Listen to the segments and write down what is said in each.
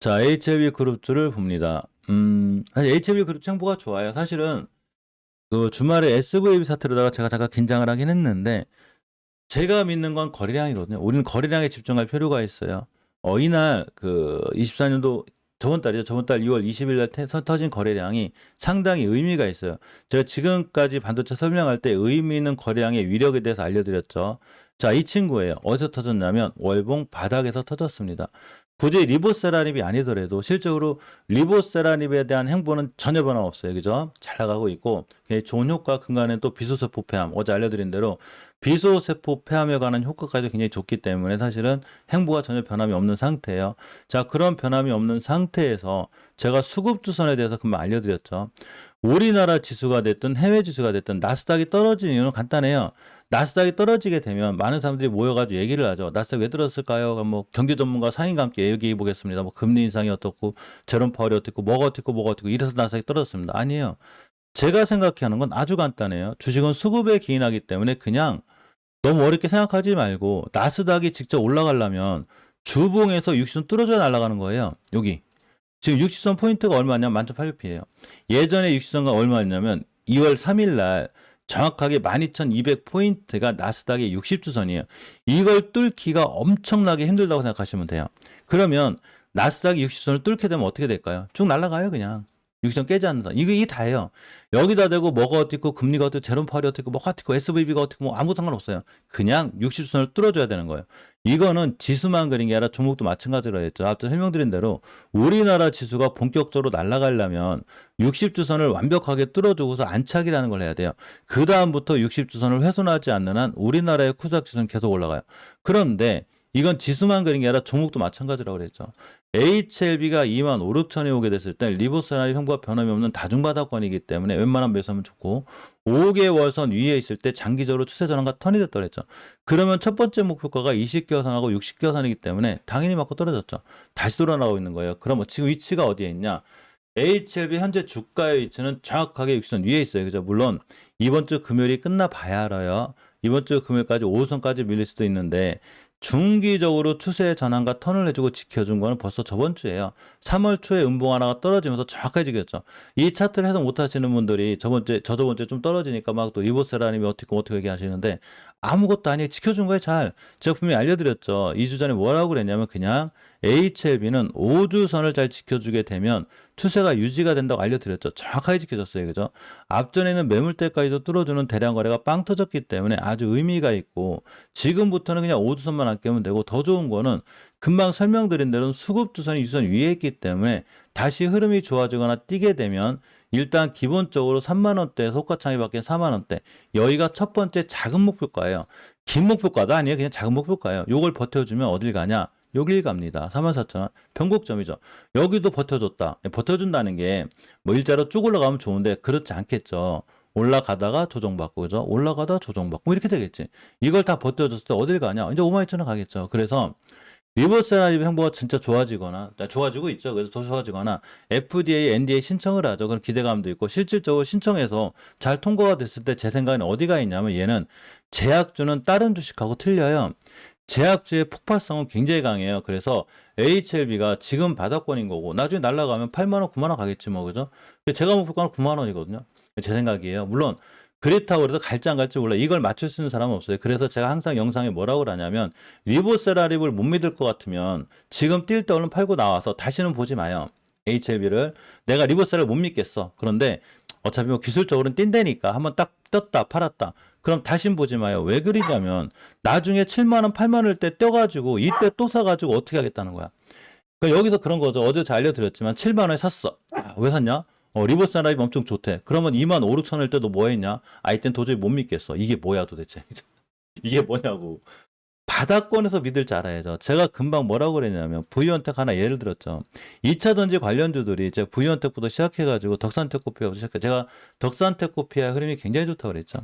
자, HLB 그룹주를 봅니다. 사실 HLB 그룹주 행보가 좋아요. 사실은 그 주말에 SVB 사태로다가 제가 잠깐 긴장을 하긴 했는데 제가 믿는 건 거래량이거든요. 우리는 거래량에 집중할 필요가 있어요. 이날 그 24년도 저번 달이죠. 저번 달 2월 20일 날 터진 거래량이 상당히 의미가 있어요. 제가 지금까지 반도체 설명할 때 의미 있는 거래량의 위력에 대해서 알려드렸죠. 자, 이 친구예요. 어디서 터졌냐면 월봉 바닥에서 터졌습니다. 굳이 리보세라닙이 아니더라도 실적으로 리보세라닙에 대한 행보는 전혀 변함없어요. 그죠? 잘 나가고 있고 좋은 효과 근간에 또 비소세포 폐암 어제 알려드린 대로 비소세포 폐암에 관한 효과까지 굉장히 좋기 때문에 사실은 행보가 전혀 변함이 없는 상태예요. 자, 그런 변함이 없는 상태에서 제가 수급주선에 대해서 금방 알려드렸죠. 우리나라 지수가 됐든 해외 지수가 됐든 나스닥이 떨어지는 이유는 간단해요. 나스닥이 떨어지게 되면 많은 사람들이 모여가지고 얘기를 하죠. 나스닥 왜 떨어졌을까요? 뭐 경제 전문가 상인과 함께 얘기해 보겠습니다. 뭐 금리 인상이 어떻고 제롬 파월이 어떻고 뭐가 어떻고 이래서 나스닥이 떨어졌습니다. 아니에요. 제가 생각하는 건 아주 간단해요. 주식은 수급에 기인하기 때문에 그냥 너무 어렵게 생각하지 말고 나스닥이 직접 올라가려면 주봉에서 60선 뚫어줘야 날아가는 거예요. 여기. 지금 60선 포인트가 얼마냐면 11,800P예요. 예전에 60선가 얼마였냐면 2월 3일 날 정확하게 12,200포인트가 나스닥의 60주선이에요. 이걸 뚫기가 엄청나게 힘들다고 생각하시면 돼요. 그러면 나스닥이 60선을 뚫게 되면 어떻게 될까요? 쭉 날아가요, 그냥. 60선 깨지 않는다. 이게 다예요. 여기다 대고 뭐가 어떻고 금리가 어떻고 제롬 파월이 어떻고 뭐가 어떻고 SVB가 어떻고 뭐 아무 상관없어요. 그냥 60선을 뚫어줘야 되는 거예요. 이거는 지수만 그린 게 아니라 종목도 마찬가지로 했죠. 앞서 설명드린 대로 우리나라 지수가 본격적으로 날아가려면 60주선을 완벽하게 뚫어주고서 안착이라는 걸 해야 돼요. 그 다음부터 60주선을 훼손하지 않는 한 우리나라의 코스닥 지수는 계속 올라가요. 그런데 이건 지수만 그린 게 아니라 종목도 마찬가지라고 그랬죠. HLB가 2만 5, 6천이 오게 됐을 때 리버스나 형부가 변함이 없는 다중바닥권이기 때문에 웬만하면 매수하면 좋고 5개월선 위에 있을 때 장기적으로 추세 전환과 턴이 됐다 그랬죠. 그러면 첫 번째 목표가가 20개선하고 60개선이기 때문에 당연히 맞고 떨어졌죠. 다시 돌아나오고 있는 거예요. 그럼 지금 위치가 어디에 있냐? HLB 현재 주가의 위치는 정확하게 60선 위에 있어요. 그죠? 물론 이번 주 금요일이 끝나 봐야 알아요. 이번 주 금요일까지 5선까지 밀릴 수도 있는데 중기적으로 추세 전환과 턴을 해주고 지켜준 거는 벌써 저번 주예요. 3월 초에 음봉 하나가 떨어지면서 정확해지겠죠. 이 차트를 해석 못 하시는 분들이 저번 주에 좀 떨어지니까 막 또 리버세라님이 어떻게 얘기하시는데 아무것도 아니에요. 지켜준 거예요, 잘. 제가 분명히 알려드렸죠. 2주 전에 뭐라고 그랬냐면 그냥 HLB는 5주선을 잘 지켜주게 되면 추세가 유지가 된다고 알려드렸죠. 정확하게 지켜졌어요. 그죠? 앞전에는 매물대까지도 뚫어주는 대량 거래가 빵 터졌기 때문에 아주 의미가 있고 지금부터는 그냥 5주선만 안 깨면 되고 더 좋은 거는 금방 설명드린 대로 수급주선이 유선 위에 있기 때문에 다시 흐름이 좋아지거나 뛰게 되면 일단 기본적으로 3만 원대 속가창이 바뀐 4만 원대 여기가 첫 번째 작은 목표가예요. 긴 목표가도 아니에요. 그냥 작은 목표가예요. 요걸 버텨주면 어딜 가냐? 여길 갑니다. 44,000원. 변곡점이죠. 여기도 버텨줬다. 버텨준다는 게 뭐 일자로 쭉 올라가면 좋은데 그렇지 않겠죠. 올라가다가 조정받고 그죠? 올라가다가 조정받고 뭐 이렇게 되겠지. 이걸 다 버텨줬을 때 어딜 가냐? 이제 52,000원 가겠죠. 그래서 리버스라이브 행보가 진짜 좋아지거나 좋아지고 있죠. 그래서 더 좋아지거나 FDA, NDA 신청을 하죠. 그런 기대감도 있고 실질적으로 신청해서 잘 통과가 됐을 때 제 생각에는 어디가 있냐면 얘는 제약주는 다른 주식하고 틀려요. 제약주의 폭발성은 굉장히 강해요. 그래서 HLB가 지금 바닥권인 거고 나중에 날아가면 8만 원, 9만 원 가겠지 뭐 그죠? 제가 목표가는 9만 원이거든요. 제 생각이에요. 물론 그렇다고 해도 갈지 안 갈지 몰라. 이걸 맞출 수 있는 사람은 없어요. 그래서 제가 항상 영상에 뭐라고 하냐면 리보세라립을 못 믿을 것 같으면 지금 뛸 때 얼른 팔고 나와서 다시는 보지 마요. HLB를 내가 리보세라를 못 믿겠어. 그런데 어차피 뭐 기술적으로는 뛴다니까 한번 딱 떴다 팔았다. 그럼 다신 보지 마요. 왜 그러냐면 나중에 7만 원, 8만 원일 때 떼가지고 이때 또 사가지고 어떻게 하겠다는 거야. 그러니까 여기서 그런 거죠. 어제 잘 알려드렸지만 7만 원에 샀어. 왜 샀냐? 리버스 라이브 엄청 좋대. 그러면 2만 5, 6천 원일 때도 뭐 했냐? 이땐 도저히 못 믿겠어. 이게 뭐야 도대체. 이게 뭐냐고. 바닥권에서 믿을 줄 알아야죠. 제가 금방 뭐라고 그랬냐면 V원택 하나 예를 들었죠. 2차전지 관련주들이 제가 V원택부터 시작해가지고 덕산테크코피아부터 시작해 제가 덕산테크코피아 흐름이 굉장히 좋다고 그랬죠.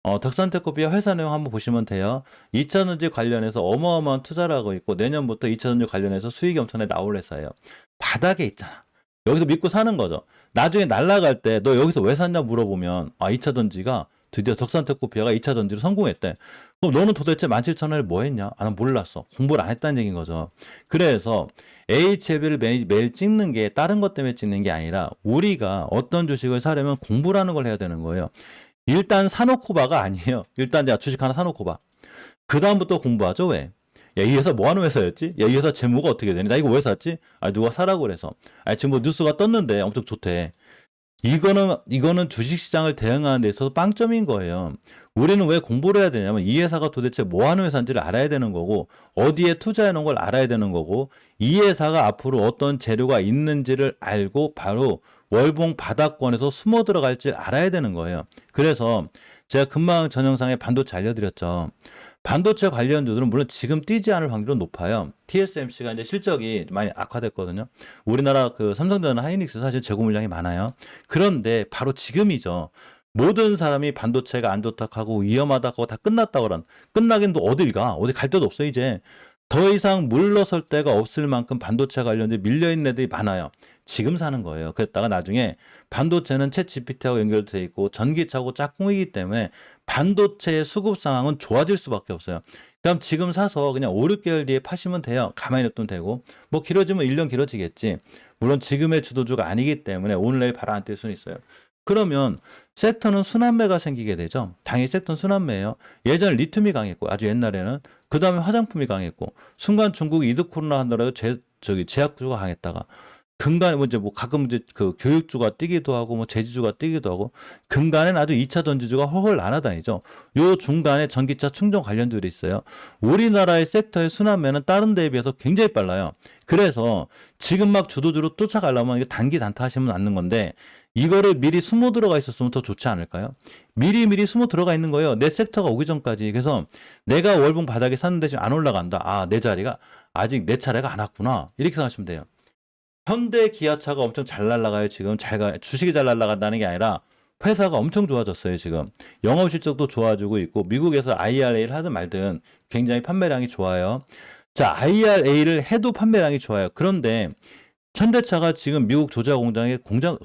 덕산테크코피아 회사 내용 한번 보시면 돼요. 2차전지 관련해서 어마어마한 투자를 하고 있고 내년부터 2차전지 관련해서 수익이 엄청나게 나올 회사예요. 바닥에 있잖아. 여기서 믿고 사는 거죠. 나중에 날아갈 때 너 여기서 왜 샀냐 물어보면 2차전지가 드디어 덕산특구피아가 2차 전지로 성공했대. 그럼 너는 도대체 17,000원에 뭐 했냐? 아, 난 몰랐어. 공부를 안 했다는 얘기인 거죠. 그래서 HLB를 매일 찍는 게 다른 것 때문에 찍는 게 아니라 우리가 어떤 주식을 사려면 공부라는 걸 해야 되는 거예요. 일단 사놓고 봐가 아니에요. 일단 내가 주식 하나 사놓고 봐. 그 다음부터 공부하죠. 왜? 야, 이 회사 뭐 하는 회사였지? 야, 이 회사 재무가 어떻게 되니? 나 이거 왜 샀지? 아, 누가 사라고 그래서. 아, 지금 뭐 뉴스가 떴는데 엄청 좋대. 이거는 주식시장을 대응하는 데 있어서 빵점인 거예요. 우리는 왜 공부를 해야 되냐면 이 회사가 도대체 뭐 하는 회사인지를 알아야 되는 거고, 어디에 투자해 놓은 걸 알아야 되는 거고, 이 회사가 앞으로 어떤 재료가 있는지를 알고 바로 월봉 바닥권에서 숨어 들어갈지 알아야 되는 거예요. 그래서 제가 금방 전 영상에 반도체 알려드렸죠. 반도체 관련주들은 물론 지금 뛰지 않을 확률은 높아요. TSMC가 이제 실적이 많이 악화됐거든요. 우리나라 그 삼성전자 하이닉스 사실 재고 물량이 많아요. 그런데 바로 지금이죠. 모든 사람이 반도체가 안 좋다고 하고 위험하다고 다 끝났다고 그런. 끝나긴 또 어딜 가? 어디 갈 데도 없어 이제. 더 이상 물러설 데가 없을 만큼 반도체 관련돼 밀려있는 애들이 많아요. 지금 사는 거예요. 그랬다가 나중에 반도체는 챗 GPT하고 연결돼 있고 전기차고 짝꿍이기 때문에 반도체의 수급 상황은 좋아질 수밖에 없어요. 그럼 지금 사서 그냥 5, 6개월 뒤에 파시면 돼요. 가만히 놔두면 되고. 뭐 길어지면 1년 길어지겠지. 물론 지금의 주도주가 아니기 때문에 오늘 내일 바로 안 뛸 수는 있어요. 그러면 섹터는 순환매가 생기게 되죠. 당연히 섹터는 순환매예요. 예전에 리튬이 강했고 아주 옛날에는 그 다음에 화장품이 강했고 순간 중국이 이드 코로나 한다고 제약주가 강했다가 근간에 뭐 가끔 이제 그 교육주가 뛰기도 하고 뭐 제지주가 뛰기도 하고 근간에는 아주 2차 전지주가 훨훨 날아다니죠. 요 중간에 전기차 충전 관련주들이 있어요. 우리나라의 섹터의 순환매는 다른 데에 비해서 굉장히 빨라요. 그래서 지금 막 주도주로 쫓아가려면 이게 단기 단타 하시면 않는 건데 이거를 미리 숨어 들어가 있었으면 더 좋지 않을까요? 미리 숨어 들어가 있는 거예요. 내 섹터가 오기 전까지. 그래서 내가 월봉 바닥에 샀는데 지금 안 올라간다. 아, 내 자리가 아직 내 차례가 안 왔구나. 이렇게 생각하시면 돼요. 현대 기아차가 엄청 잘 날아가요. 지금 주식이 잘 날아간다는 게 아니라 회사가 엄청 좋아졌어요. 지금 영업 실적도 좋아지고 있고 미국에서 IRA를 하든 말든 굉장히 판매량이 좋아요. 자, IRA를 해도 판매량이 좋아요. 그런데 현대차가 지금 미국 조자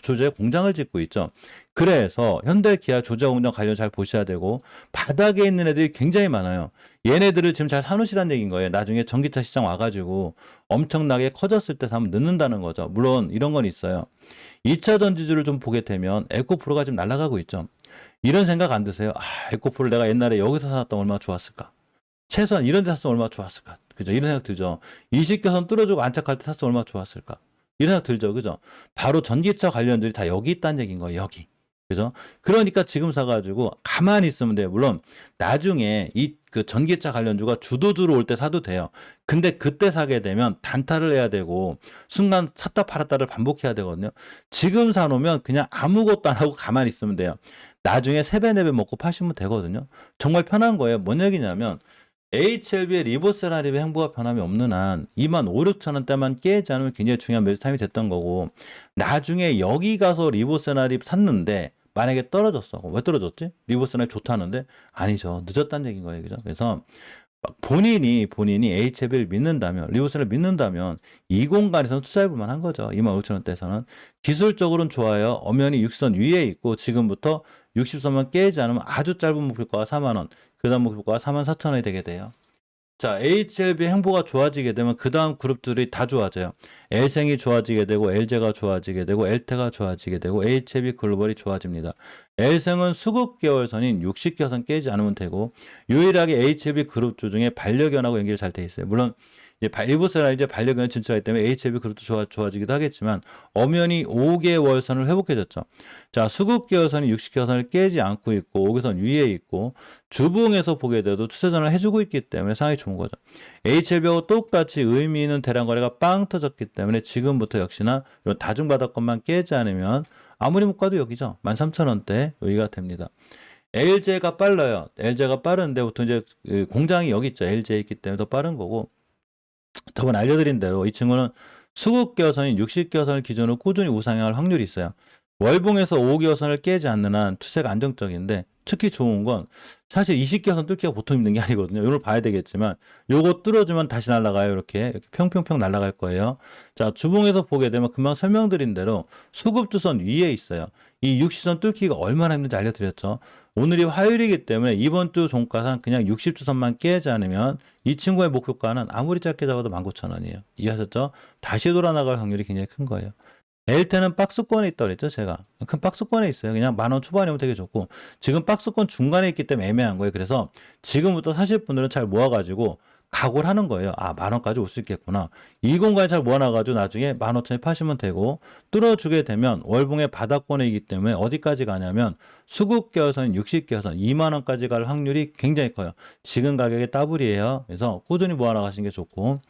조자의 공장을 짓고 있죠. 그래서 현대 기아 조자 공장 관련 잘 보셔야 되고 바닥에 있는 애들이 굉장히 많아요. 얘네들을 지금 잘 사놓으시라는 얘기인 거예요. 나중에 전기차 시장 와가지고 엄청나게 커졌을 때 사면 늦는다는 거죠. 물론 이런 건 있어요. 2차 전지주를 좀 보게 되면 에코프로가 지금 날아가고 있죠. 이런 생각 안 드세요? 아, 에코프로 내가 옛날에 여기서 사놨다면 얼마나 좋았을까? 최소한 이런 데 샀으면 얼마나 좋았을까? 그죠? 이런 생각 들죠. 이식교선 뚫어주고 안착할 때 샀으면 얼마나 좋았을까? 이런 생각 들죠. 그죠? 바로 전기차 관련들이 다 여기 있다는 얘기인 거예요. 여기. 그죠? 그러니까 지금 사가지고 가만히 있으면 돼요. 물론 나중에 그 전기차 관련주가 주도주로 올 때 사도 돼요. 근데 그때 사게 되면 단타를 해야 되고 순간 샀다 팔았다를 반복해야 되거든요. 지금 사놓으면 그냥 아무것도 안 하고 가만히 있으면 돼요. 나중에 3배, 4배 먹고 파시면 되거든요. 정말 편한 거예요. 뭔 얘기냐면 HLB의 리보세라립의 행보가 변함이 없는 한 2만 5, 6천 원대만 깨지 않으면 굉장히 중요한 매수 타임이 됐던 거고 나중에 여기 가서 리보세라립 샀는데 만약에 떨어졌어. 왜 떨어졌지? 리보세라립 좋다는데 아니죠. 늦었다는 얘기인 거예요. 그죠? 그래서 본인이 HLB를 믿는다면 리보세라립 믿는다면 이 공간에서는 투자해 볼 만한 거죠. 2만 5천 원대에서는 기술적으로는 좋아요. 엄연히 60선 위에 있고 지금부터 60선만 깨지 않으면 아주 짧은 목표가가 4만 원. 그 다음 목표가가 44,000원이 되게 돼요. 자, HLB 행보가 좋아지게 되면 그 다음 그룹들이 다 좋아져요. 엘생이 좋아지게 되고 LG가 좋아지게 되고 엘테가 좋아지게 되고 HLB 글로벌이 좋아집니다. 엘생은 수급 계열선인 60개선 깨지 않으면 되고 유일하게 HLB 그룹주 중에 반려견하고 연결이 잘 돼 있어요. 물론 리보세라 이제 반려견을 진출하기 때문에 HLB 그룹도 좋아지기도 하겠지만 엄연히 5개월선을 회복해줬죠. 자, 수급 계열선이 60개선을 깨지 않고 있고 5개선 위에 있고 주봉에서 보게 돼도 추세전을 해주고 있기 때문에 상당히 좋은 거죠. HLB하고 똑같이 의미 있는 대량 거래가 빵 터졌기 때문에 지금부터 역시나 이런 다중바닥권만 깨지 않으면 아무리 못 가도 여기죠. 13,000원대 여기가 됩니다. LG가 빨라요. LG가 빠른데 보통 이제 공장이 여기 있죠. LG에 있기 때문에 더 빠른 거고 저번에 알려드린 대로 이 친구는 수급개선인 60개선을 기준으로 꾸준히 우상향할 확률이 있어요. 월봉에서 5개선을 깨지 않는 한 추세가 안정적인데 특히 좋은 건 사실 20개선 뚫기가 보통 힘든 게 아니거든요. 이걸 봐야 되겠지만 요거 뚫어주면 다시 날아가요. 이렇게 평평평 날아갈 거예요. 자, 주봉에서 보게 되면 금방 설명드린 대로 수급주선 위에 있어요. 이 60선 뚫기가 얼마나 힘든지 알려드렸죠. 오늘이 화요일이기 때문에 이번 주 종가상 그냥 60주선만 깨지 않으면 이 친구의 목표가는 아무리 짧게 잡아도 19,000원이에요. 이해하셨죠? 다시 돌아 나갈 확률이 굉장히 큰 거예요. 엘테는 박스권에 있다고 그랬죠, 제가. 큰 박스권에 있어요. 그냥 10,000원 초반에 오면 되게 좋고, 지금 박스권 중간에 있기 때문에 애매한 거예요. 그래서 지금부터 사실 분들은 잘 모아가지고 각오를 하는 거예요. 아, 10,000원까지 올 수 있겠구나. 이 공간에 잘 모아놔가지고 나중에 15,000원에 파시면 되고, 뚫어주게 되면 월봉의 바닥권이기 때문에 어디까지 가냐면 수급계열선, 60계열선 20,000원까지 갈 확률이 굉장히 커요. 지금 가격에 더블이에요. 그래서 꾸준히 모아나가시는 게 좋고,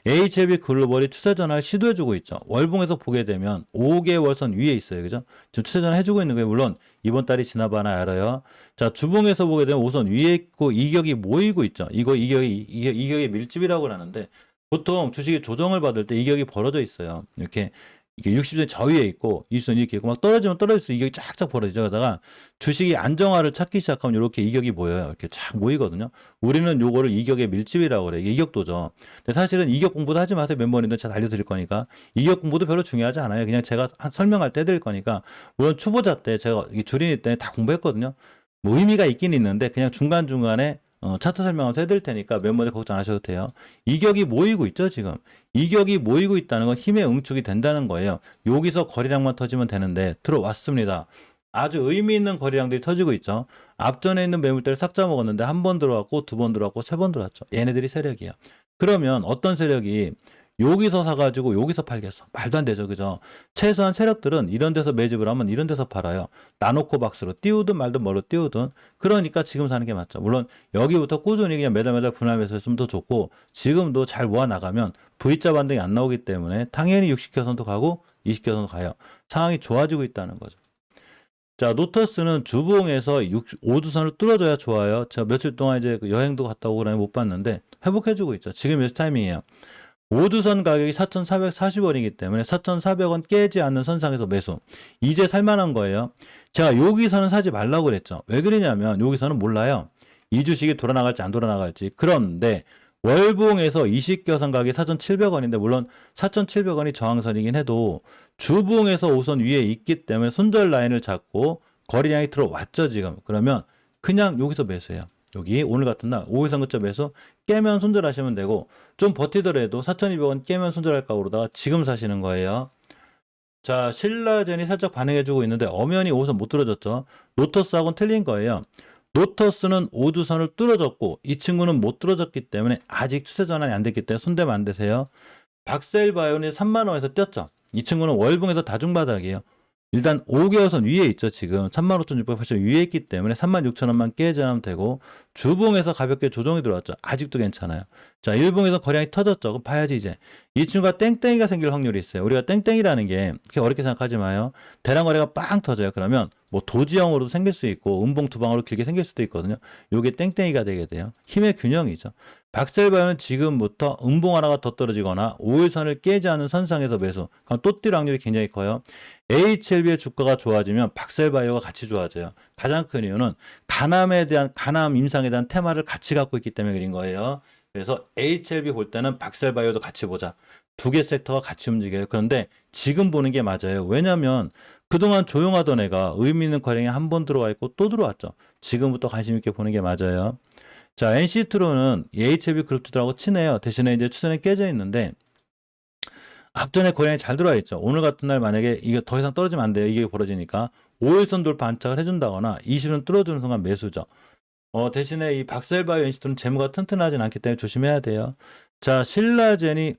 HLB 글로벌이 추세 전환을 시도해주고 있죠. 월봉에서 보게 되면 5개월선 위에 있어요. 그죠? 지금 추세 전환 해주고 있는 거예요. 물론 이번 달이 지나봐나 알아요. 자, 주봉에서 보게 되면 우선 위에 있고 이격이 모이고 있죠. 이격의 밀집이라고 하는데 보통 주식이 조정을 받을 때 이격이 벌어져 있어요. 이렇게 이게 60선 저 위에 있고 20선 이렇게 있고 막 떨어지면 떨어질수록 이격이 쫙쫙 벌어지죠. 그러다가 주식이 안정화를 찾기 시작하면 이렇게 이격이 모여요. 이렇게 쫙 모이거든요. 우리는 요거를 이격의 밀집이라고 그래요. 이게 이격도죠. 근데 사실은 이격 공부도 하지 마세요. 멤버님들 제가 알려드릴 거니까. 이격 공부도 별로 중요하지 않아요. 그냥 제가 설명할 때 해드릴 거니까. 물론 초보자 때 제가 주린이 때 다 공부했거든요. 뭐 의미가 있긴 있는데 그냥 중간중간에 차트 설명을 해드릴 테니까 멤버들 걱정 안 하셔도 돼요. 이격이 모이고 있죠, 지금. 이격이 모이고 있다는 건 힘의 응축이 된다는 거예요. 여기서 거래량만 터지면 되는데 들어왔습니다. 아주 의미 있는 거래량들이 터지고 있죠. 앞전에 있는 매물대를 싹 잡아먹었는데 한 번 들어왔고 두 번 들어왔고 세 번 들어왔죠. 얘네들이 세력이에요. 그러면 어떤 세력이 여기서 사가지고 여기서 팔겠어. 말도 안 되죠. 그죠? 최소한 세력들은 이런 데서 매집을 하면 이런 데서 팔아요. 나노코 박스로 띄우든 말든 뭐로 띄우든. 그러니까 지금 사는 게 맞죠. 물론 여기부터 꾸준히 그냥 매달 분할매수 했으면 더 좋고 지금도 잘 모아 나가면 V자 반등이 안 나오기 때문에 당연히 60개선도 가고 20개선도 가요. 상황이 좋아지고 있다는 거죠. 자, 노터스는 주봉에서 5주선을 뚫어줘야 좋아요. 제가 며칠 동안 이제 여행도 갔다 오고 그러면 못 봤는데 회복해주고 있죠. 지금 매수 타이밍이에요. 5주선 가격이 4,440원이기 때문에 4,400원 깨지 않는 선상에서 매수. 이제 살만한 거예요. 제가 여기서는 사지 말라고 그랬죠. 왜 그러냐면 여기서는 몰라요. 이 주식이 돌아나갈지 안 돌아나갈지. 그런데 월봉에서 20개선 가격이 4,700원인데 물론 4,700원이 저항선이긴 해도 주봉에서 우선 위에 있기 때문에 손절 라인을 잡고 거래량이 들어왔죠 지금. 그러면 그냥 여기서 매수해요. 여기 오늘 같은 날 5일선 그점 매수 깨면 손절하시면 되고 좀 버티더라도 4,200원 깨면 손절할까 그러다가 지금 사시는 거예요. 자, 신라젠이 살짝 반응해주고 있는데 엄연히 5선 못 뚫어졌죠. 노터스하고는 틀린 거예요. 노터스는 5주선을 뚫어졌고 이 친구는 못 뚫어졌기 때문에 아직 추세 전환이 안 됐기 때문에 손대면 안 되세요. 박셀바이오는 3만원에서 뛰었죠. 이 친구는 월봉에서 다중바닥이에요. 일단 5개월선 위에 있죠. 지금 35,680원 위에 있기 때문에 36,000원만 깨지 않으면 되고 주봉에서 가볍게 조정이 들어왔죠. 아직도 괜찮아요. 자, 일봉에서 거래량이 터졌죠. 그럼 봐야지 이제. 이 친구가 땡땡이가 생길 확률이 있어요. 우리가 땡땡이라는 게 그렇게 어렵게 생각하지 마요. 대량 거래가 빵 터져요. 그러면 뭐 도지형으로도 생길 수 있고 음봉 두 방으로 길게 생길 수도 있거든요. 요게 땡땡이가 되게 돼요. 힘의 균형이죠. 박셀바이오는 지금부터 음봉 하나가 더 떨어지거나 5일선을 깨지 않는 선상에서 매수. 그럼 또 뛸 확률이 굉장히 커요. HLB의 주가가 좋아지면 박셀바이오가 같이 좋아져요. 가장 큰 이유는 간암 임상에 대한 테마를 같이 갖고 있기 때문에 그린 거예요. 그래서 HLB 볼 때는 박셀바이오도 같이 보자. 두 개 섹터가 같이 움직여요. 그런데 지금 보는 게 맞아요. 왜냐하면 그동안 조용하던 애가 의미 있는 거래량이 한 번 들어와 있고 또 들어왔죠. 지금부터 관심 있게 보는 게 맞아요. 자, NC트로는 HLB 그룹주들하고 친해요. 대신에 이제 추세는 깨져 있는데 앞전에 거래량이 잘 들어와 있죠. 오늘 같은 날 만약에 이게 더 이상 떨어지면 안 돼요. 이게 벌어지니까 5일선 돌파 안착을 해준다거나 20은 뚫어주는 순간 매수죠. 대신에 이 박셀바이오 NC트로는 재무가 튼튼하진 않기 때문에 조심해야 돼요. 자, 신라젠이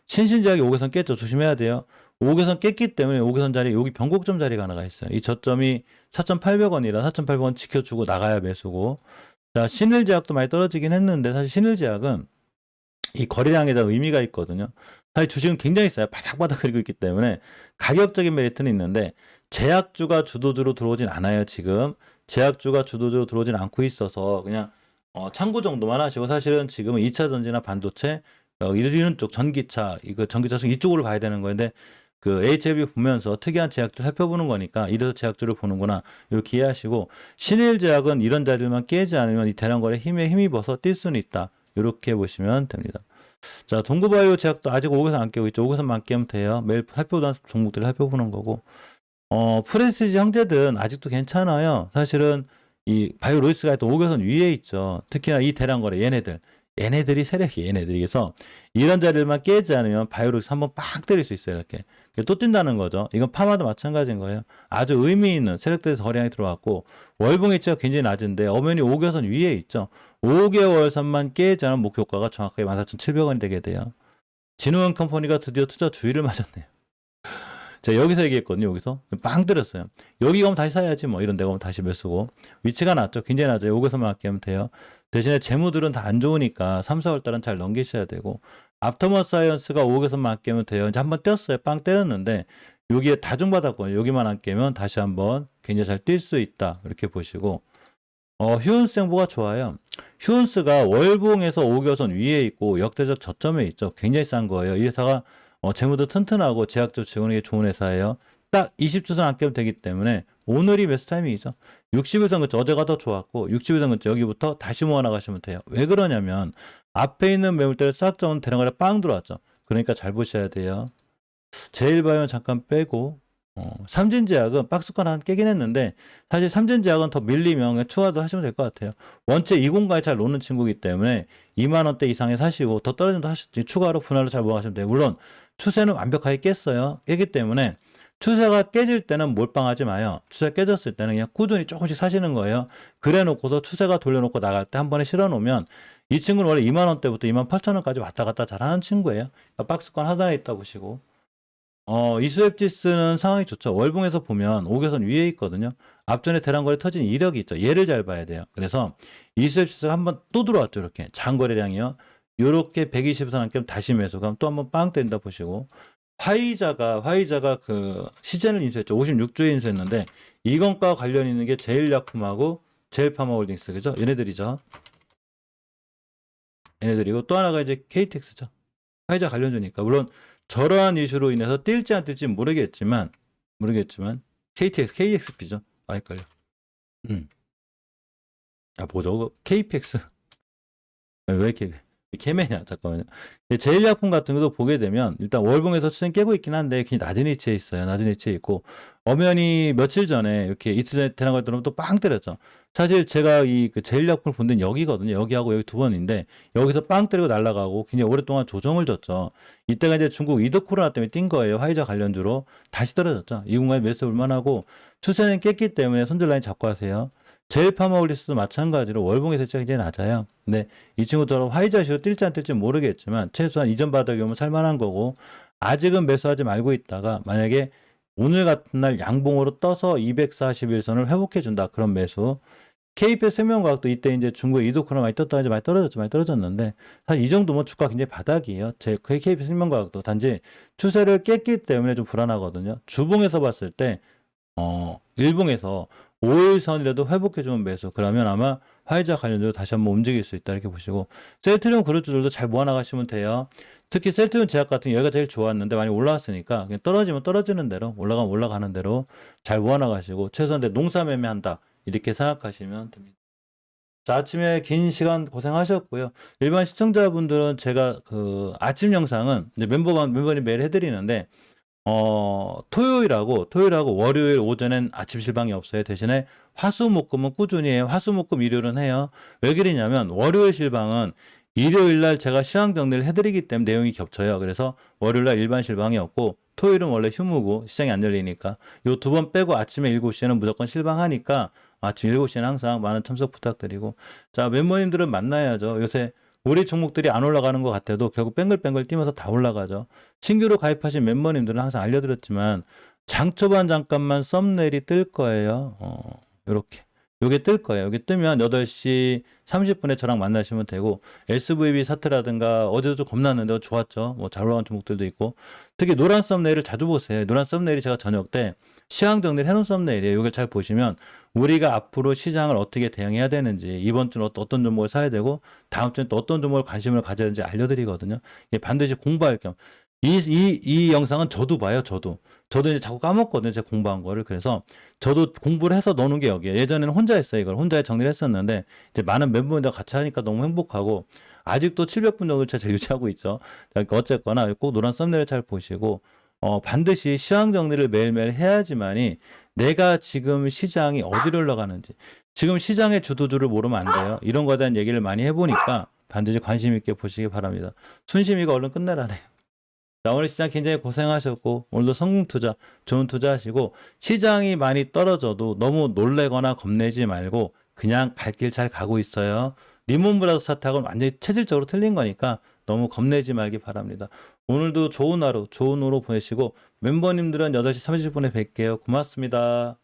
신신제약이 5개선 깼죠. 조심해야 돼요. 5개선 깼기 때문에 5개선 자리 여기 변곡점 자리가 하나가 있어요. 이 저점이 4,800원이라 4,800원 지켜주고 나가야 매수고. 자, 신일제약도 많이 떨어지긴 했는데 사실 신일제약은 이 거래량에 대한 의미가 있거든요. 사실 주식은 굉장히 싸요. 바닥바닥 그리고 있기 때문에 가격적인 메리트는 있는데 제약주가 주도주로 들어오진 않아요. 지금 제약주가 주도주로 들어오진 않고 있어서 그냥 참고 정도만 하시고 사실은 지금은 2차 전지나 반도체 이런 쪽 전기차 전기차 중 이쪽으로 봐야 되는 건데 그 HLB 보면서 특이한 제약주 살펴보는 거니까 이래서 제약주를 보는구나 이렇게 이해하시고 신일제약은 이런 자리만 깨지 않으면 이 대량거래 힘에 힘입어서 뛸 수는 있다 이렇게 보시면 됩니다. 자, 동구바이오 제약도 아직 5개선 안 깨고 있죠. 5개선만 깨면 돼요. 매일 살펴보던 종목들을 살펴보는 거고 프레스티지 형제들은 아직도 괜찮아요. 사실은 이 바이오로이스가 또 5개선 위에 있죠. 특히나 이 대량거래 얘네들이 세력이 얘네들이. 그래서 이런 자리들만 깨지 않으면 바이오로이스 한번 빡 때릴 수 있어요. 이렇게 또 뛴다는 거죠. 이건 파마도 마찬가지인 거예요. 아주 의미 있는 세력들이 거래량이 들어왔고 월봉 위치가 굉장히 낮은데 엄연히 5개선 위에 있죠. 5개월 선만 깨지 않은 목표가가 정확하게 14,700원이 되게 돼요. 진흥원 컴퍼니가 드디어 투자 주의를 맞았네요. 제가 여기서 얘기했거든요. 여기서 빵 때렸어요. 여기 가면 다시 사야지 뭐 이런 데 가면 다시 매수고 위치가 낮죠. 굉장히 낮아요. 여기서만 아끼면 돼요. 대신에 재무들은 다 안 좋으니까 3, 4월 달은 잘 넘기셔야 되고 앞터머 사이언스가 5개선만 아끼면 돼요. 이제 한번 떼었어요. 빵 때렸는데 여기에 다중받았거든요. 여기만 안 깨면 다시 한번 굉장히 잘 뛸 수 있다. 이렇게 보시고 휴은스 행보가 좋아요. 휴은스가 월봉에서 5개선 위에 있고 역대적 저점에 있죠. 굉장히 싼 거예요. 이 회사가 재무도 튼튼하고 제약적 직원에게 좋은 회사예요. 딱 20주선 안 깨면 되기 때문에 오늘이 베스트 타이밍이죠. 60일선 근처 어제가 더 좋았고 60일선 근처 여기부터 다시 모아 나가시면 돼요. 왜 그러냐면 앞에 있는 매물대를 싹 잡은 대량거래 빵 들어왔죠. 그러니까 잘 보셔야 돼요. 제일바이오는 잠깐 빼고 삼진제약은 박스권 한 깨긴 했는데 사실 삼진제약은 더 밀리면 그냥 추가도 하시면 될 것 같아요. 원체 이 공간에 잘 노는 친구이기 때문에 2만 원대 이상에 사시고 더 떨어지면 하시지 추가로 분할로 잘 모아가시면 돼요. 물론 추세는 완벽하게 깼어요. 깨기 때문에 추세가 깨질 때는 몰빵하지 마요. 추세 깨졌을 때는 그냥 꾸준히 조금씩 사시는 거예요. 그래 놓고서 추세가 돌려놓고 나갈 때 한 번에 실어 놓으면 이 친구는 원래 2만 원대부터 2만 8천 원까지 왔다 갔다 잘하는 친구예요. 그러니까 박스권 하단에 있다 보시고 이수앱지스는 상황이 좋죠. 월봉에서 보면 5개선 위에 있거든요. 앞전에 대량거래 터진 이력이 있죠. 얘를 잘 봐야 돼요. 그래서 이수앱지스가 한번 또 들어왔죠. 이렇게 장거래량이요. 요렇게 120에서 안 깨면 다시 매수감 또 한번 빵 때린다 보시고 화이자가 그 시젠을 인수했죠. 56조에 인수했는데 이건과 관련 있는 게 제일약품하고 제일파마홀딩스 그죠? 얘네들이죠. 얘네들이고 또 하나가 이제 KTX죠. 화이자 관련주니까 물론 저러한 이슈로 인해서 뛸지 안 뛸지 모르겠지만 KXP죠. 아 헷갈려. 뭐죠? KPX 왜 이렇게 개매냐 잠깐만요. 제일약품 같은 것도 보게 되면 일단 월봉에서 추세 깨고 있긴 한데 굉장히 낮은 위치에 있어요. 낮은 위치에 있고 엄연히 며칠 전에 이렇게 이틀 전에 대낮 들어오면 또 빵 때렸죠. 사실 제가 그 제일약품을 본 데는 여기거든요. 여기하고 여기 두 번인데 여기서 빵 때리고 날아가고 굉장히 오랫동안 조정을 줬죠. 이때가 이제 중국 위드 코로나 때문에 뛴 거예요. 화이자 관련주로 다시 떨어졌죠. 이 공간에 매수 볼만하고 추세는 깼기 때문에 손절 라인 잡고 하세요. 제일파마올리스도 마찬가지로 월봉의 세차가 굉장히 낮아요. 근데 이 친구처럼 화이자시로 뛸지 안 뛸지 모르겠지만 최소한 이전 바닥이 오면 살만한 거고 아직은 매수하지 말고 있다가 만약에 오늘 같은 날 양봉으로 떠서 241선을 회복해 준다. 그런 매수. KPS 생명과학도 이때 이제 중국의 이도코로나 많이 떴다 이제 많이 떨어졌는데 사실 이 정도면 주가 굉장히 바닥이에요. 제 KPS 생명과학도 단지 추세를 깼기 때문에 좀 불안하거든요. 주봉에서 봤을 때 일봉에서 5일선이라도 회복해주면 매수. 그러면 아마 화이자 관련주로 다시 한번 움직일 수 있다. 이렇게 보시고. 셀트리온 그룹주들도 잘 모아나가시면 돼요. 특히 셀트리온 제약 같은 여기가 제일 좋았는데 많이 올라왔으니까 그냥 떨어지면 떨어지는 대로 올라가면 올라가는 대로 잘 모아나가시고 최소한 농사 매매한다. 이렇게 생각하시면 됩니다. 자, 아침에 긴 시간 고생하셨고요. 일반 시청자분들은 제가 그 아침 영상은 이제 멤버님 매일 해드리는데 토요일하고 월요일 오전엔 아침 실방이 없어요. 대신에 화수목금은 꾸준히 해요. 화수목금 일요일은 해요. 왜 그러냐면 월요일 실방은 일요일날 제가 시황 정리를 해드리기 때문에 내용이 겹쳐요. 그래서 월요일날 일반 실방이 없고 토요일은 원래 휴무고 시장이 안 열리니까 요 두 번 빼고 아침에 7시에는 무조건 실방하니까 아침 7시에는 항상 많은 참석 부탁드리고 자 멤버님들은 만나야죠. 요새 우리 종목들이 안 올라가는 것 같아도 결국 뱅글뱅글 뛰면서 다 올라가죠. 신규로 가입하신 멤버님들은 항상 알려드렸지만 장 초반 잠깐만 썸네일이 뜰 거예요. 요렇게. 요게 뜰 거예요. 요게 뜨면 8시 30분에 저랑 만나시면 되고 SVB 사태라든가 어제도 좀 겁났는데 좋았죠. 뭐 잘 올라간 종목들도 있고 특히 노란 썸네일을 자주 보세요. 노란 썸네일이 제가 저녁 때 시황 정리를 해놓은 썸네일이에요. 이걸 잘 보시면 우리가 앞으로 시장을 어떻게 대응해야 되는지 이번 주는 어떤 종목을 사야 되고 다음 주는 또 어떤 종목을 관심을 가져야 되는지 알려드리거든요. 이게 반드시 공부할 겸. 이 영상은 저도 봐요. 저도 이제 자꾸 까먹거든요. 제가 공부한 거를. 그래서 저도 공부를 해서 넣는 게 여기에요. 예전에는 혼자 했어요. 이걸 혼자 정리를 했었는데 이제 많은 멤버들과 같이 하니까 너무 행복하고 아직도 700분 정도 제가 유지하고 있죠. 그러니까 어쨌거나 꼭 노란 썸네일 잘 보시고 반드시 시황 정리를 매일매일 해야지만이 내가 지금 시장이 어디로 흘러가는지, 지금 시장의 주도주를 모르면 안 돼요. 이런 거에 대한 얘기를 많이 해보니까 반드시 관심 있게 보시기 바랍니다. 순심이가 얼른 끝내라네요. 자, 오늘 시장 굉장히 고생하셨고 오늘도 성공 투자, 좋은 투자하시고 시장이 많이 떨어져도 너무 놀래거나 겁내지 말고 그냥 갈 길 잘 가고 있어요. 리먼 브라더스 사탁은 완전히 체질적으로 틀린 거니까 너무 겁내지 말기 바랍니다. 오늘도 좋은 하루, 좋은 하루 보내시고 멤버님들은 8시 30분에 뵐게요. 고맙습니다.